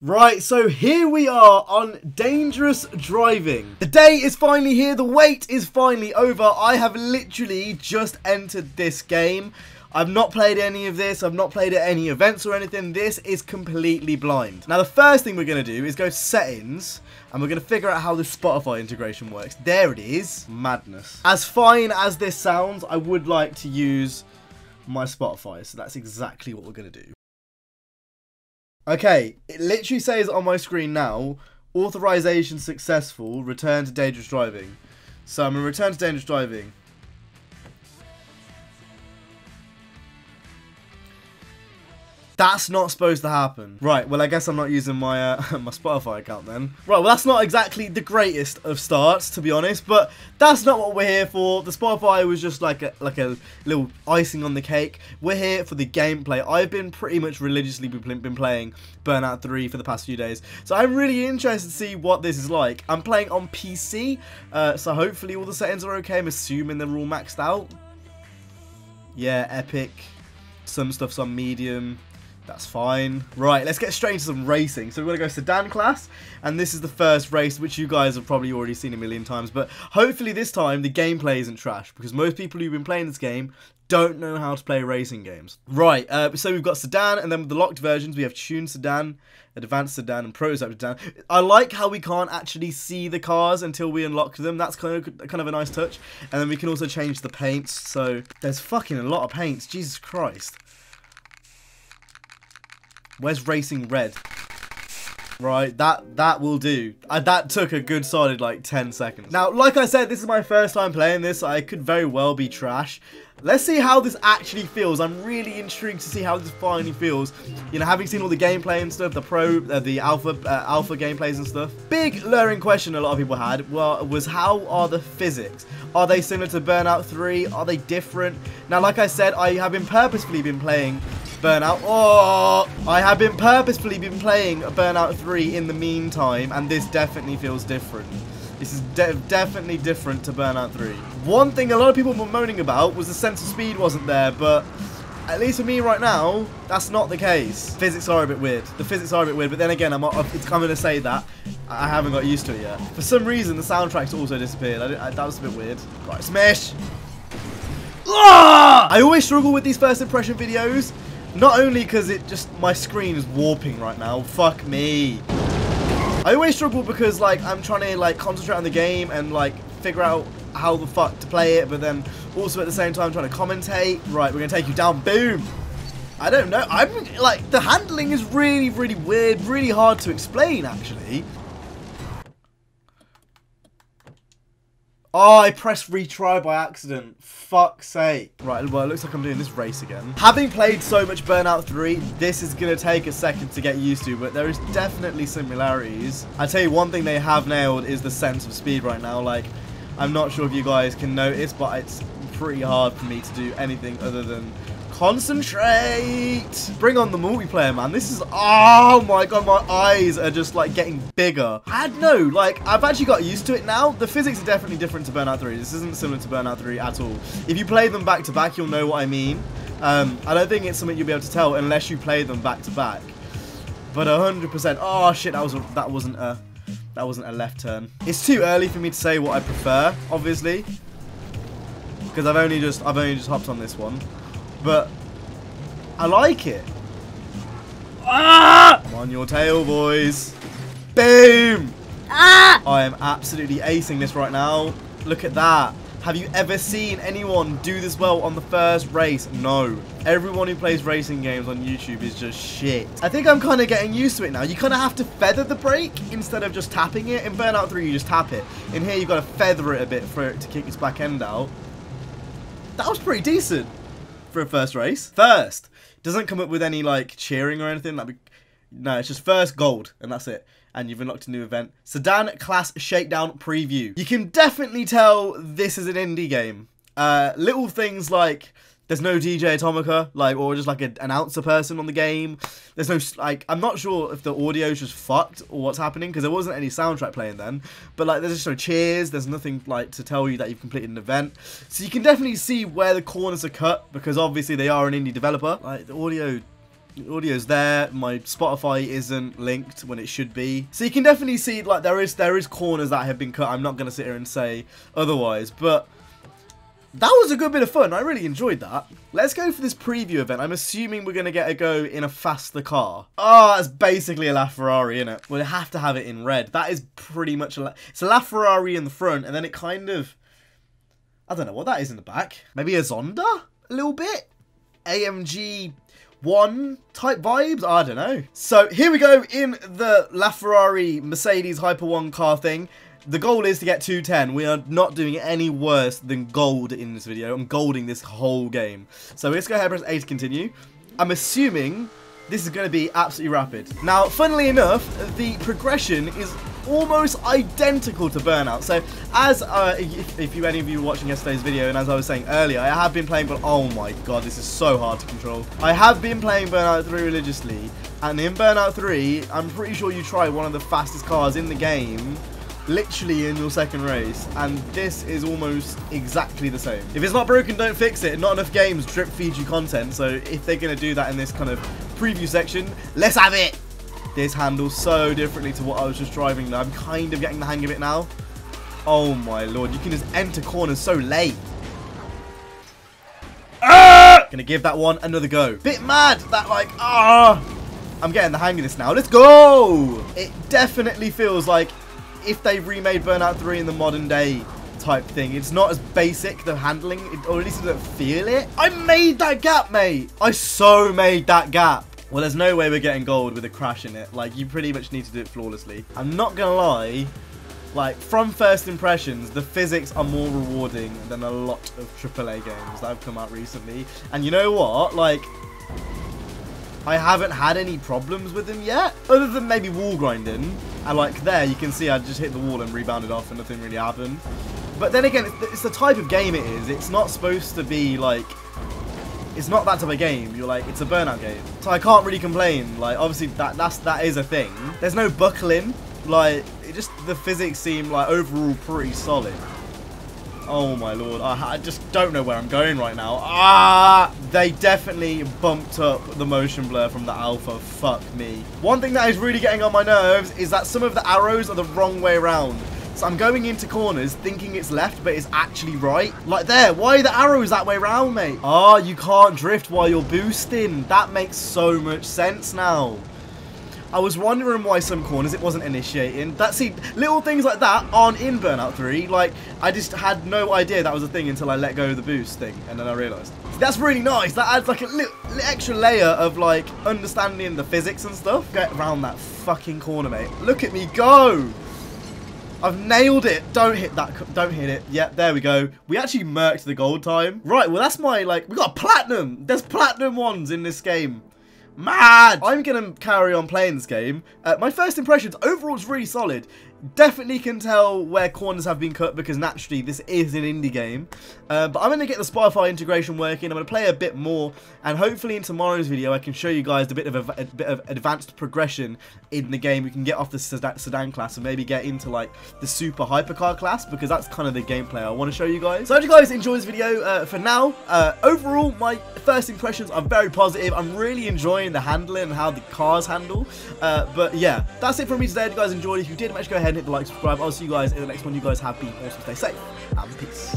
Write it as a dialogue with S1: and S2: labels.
S1: Right, so here we are on Dangerous Driving. The day is finally here, the wait is finally over. I have literally just entered this game. I've not played any of this, I've not played at any events or anything. This is completely blind. Now the first thing we're going to do is go to settings, and we're going to figure out how the Spotify integration works. There it is. Madness. As fine as this sounds, I would like to use my Spotify, so that's exactly what we're going to do. Okay, it literally says on my screen now, authorization successful, return to dangerous driving. So I'm going to return to dangerous driving. That's not supposed to happen. Right, well I guess I'm not using my my Spotify account then. Right, well that's not exactly the greatest of starts, to be honest, but that's not what we're here for. The Spotify was just like a little icing on the cake. We're here for the gameplay. I've been pretty much religiously been playing Burnout 3 for the past few days, so I'm really interested to see what this is like. I'm playing on PC, so hopefully all the settings are okay. I'm assuming they're all maxed out. Yeah, epic. Some stuff's on medium. That's fine. Right, let's get straight into some racing. So we're going to go sedan class, and this is the first race, which you guys have probably already seen a million times, but hopefully this time the gameplay isn't trash, because most people who've been playing this game don't know how to play racing games. Right, so we've got sedan, and then with the locked versions, we have tuned sedan, advanced sedan, and prototype sedan. I like how we can't actually see the cars until we unlock them. That's kind of a nice touch. And then we can also change the paints, so there's fucking a lot of paints. Jesus Christ. Where's racing red? Right, that will do. That took a good solid like 10 seconds. Now, like I said, this is my first time playing this. I could very well be trash. Let's see how this actually feels. I'm really intrigued to see how this finally feels. You know, having seen all the gameplay and stuff, the alpha gameplays and stuff. Big luring question a lot of people had was how are the physics? Are they similar to Burnout 3? Are they different? Now, like I said, I have purposefully been playing Burnout. Oh, I have purposefully been playing Burnout 3 in the meantime, and this definitely feels different. This is definitely different to Burnout 3. One thing a lot of people were moaning about was the sense of speed wasn't there, but at least for me right now, that's not the case. Physics are a bit weird. The physics are a bit weird, but then again, I'm going to say that I haven't got used to it yet. For some reason, the soundtrack's also disappeared. That was a bit weird. Right, smash! Ah! I always struggle with these first impression videos. Not only because my screen is warping right now. Fuck me. I always struggle because like I'm trying to like concentrate on the game and like figure out how the fuck to play it, but then also at the same time trying to commentate. Right, we're gonna take you down. Boom. I don't know. I'm like the handling is really weird, really hard to explain actually. Oh, I pressed retry by accident. Fuck's sake. Right, well, it looks like I'm doing this race again. Having played so much Burnout 3, this is going to take a second to get used to, but there is definitely similarities. I tell you, one thing they have nailed is the sense of speed right now. Like, I'm not sure if you guys can notice, but it's pretty hard for me to do anything other than concentrate. Bring on the multiplayer, man. This is, oh my god, my eyes are just like getting bigger. I don't know, like I've actually got used to it now. The physics are definitely different to Burnout 3. This isn't similar to Burnout 3 at all. If you play them back to back, you'll know what I mean. I don't think it's something you'll be able to tell unless you play them back to back. But 100%. Oh shit, that wasn't a left turn. It's too early for me to say what I prefer, obviously, because I've only just hopped on this one. But I like it. Ah! I'm on your tail, boys. Boom! Ah! I am absolutely acing this right now. Look at that. Have you ever seen anyone do this well on the first race? No. Everyone who plays racing games on YouTube is just shit. I think I'm kind of getting used to it now. You kind of have to feather the brake instead of just tapping it. In Burnout 3, you just tap it. In here, you've got to feather it a bit for it to kick its back end out. That was pretty decent for a first race. First. Doesn't come up with any like cheering or anything. No, it's just first gold and that's it. And you've unlocked a new event. Sedan Class Shakedown Preview. You can definitely tell this is an indie game. Little things like there's no DJ Atomica, like, or just like an announcer person on the game. There's no, like, I'm not sure if the audio's just fucked or what's happening, because there wasn't any soundtrack playing then. But like, there's just no cheers. There's nothing like to tell you that you've completed an event. So you can definitely see where the corners are cut, because obviously they are an indie developer. Like, the audio The audio's there. My Spotify isn't linked when it should be. So you can definitely see, like, there is corners that have been cut. I'm not going to sit here and say otherwise, but that was a good bit of fun. I really enjoyed that. Let's go for this preview event. I'm assuming we're going to get a go in a faster car. Oh, that's basically a LaFerrari, isn't it? We'll have to have it in red. That is pretty much it's a LaFerrari in the front, and then it kind of, I don't know what that is in the back. Maybe a Zonda? A little bit? AMG 1 type vibes? I don't know. So here we go in the LaFerrari Mercedes Hyper 1 car thing. The goal is to get 210. We are not doing any worse than gold in this video. I'm golding this whole game. So let's go ahead and press A to continue. I'm assuming this is going to be absolutely rapid. Now, funnily enough, the progression is almost identical to Burnout. So, as if any of you were watching yesterday's video, and as I was saying earlier, I have been playing, but oh my god, this is so hard to control. I have been playing Burnout 3 religiously, and in Burnout 3, I'm pretty sure you try one of the fastest cars in the game, literally in your second race, and this is almost exactly the same. If it's not broken, don't fix it. Not enough games drip feed you content, so if they're going to do that in this kind of preview section, let's have it. This handles so differently to what I was just driving. I'm kind of getting the hang of it now. Oh my lord, you can just enter corners so late. Gonna give that one another go. Bit mad that, like, I'm getting the hang of this now. Let's go. It definitely feels like if they remade Burnout 3 in the modern day type thing. It's not as basic, the handling, or at least I don't feel it. I made that gap, mate. I so made that gap. Well, there's no way we're getting gold with a crash in it. Like, you pretty much need to do it flawlessly. I'm not gonna lie, like, from first impressions, the physics are more rewarding than a lot of AAA games that have come out recently. And you know what? Like, I haven't had any problems with them yet, other than maybe wall grinding. And like there, you can see I just hit the wall and rebounded off and nothing really happened. But then again, it's the type of game it is. It's not supposed to be like, it's not that type of game. You're like, it's a Burnout game. So I can't really complain. Like, obviously that is a thing. There's no buckling. Like, the physics seem like overall pretty solid. Oh my lord, I just don't know where I'm going right now. They definitely bumped up the motion blur from the alpha. Fuck me. One thing that is really getting on my nerves is that some of the arrows are the wrong way around. So I'm going into corners thinking it's left, but it's actually right. Like there, why are the arrows that way around, mate? You can't drift while you're boosting. That makes so much sense now. I was wondering why some corners it wasn't initiating. Little things like that aren't in Burnout 3. Like, I just had no idea that was a thing until I let go of the boost thing, and then I realised. That's really nice. That adds like a little extra layer of like understanding the physics and stuff. Get around that fucking corner, mate. Look at me go. I've nailed it. Don't hit that. Don't hit it. Yep, there we go. We actually murked the gold time. Right, well, that's my, like, we got platinum. There's platinum ones in this game. Mad! I'm going to carry on playing this game. My first impressions, overall, it's really solid. Definitely can tell where corners have been cut because naturally this is an indie game. But I'm going to get the Spotify integration working. I'm going to play a bit more, and hopefully in tomorrow's video I can show you guys a bit of advanced progression in the game. We can get off the sedan class and maybe get into like the super hypercar class, because that's kind of the gameplay I want to show you guys. So I hope you guys enjoy this video. For now, overall my first impressions are very positive. I'm really enjoying the handling and how the cars handle. But yeah, that's it from me today. If you guys enjoyed, if you did, make sure to go ahead and hit the like, subscribe. I'll see you guys in the next one. You guys have been awesome. Stay safe and peace.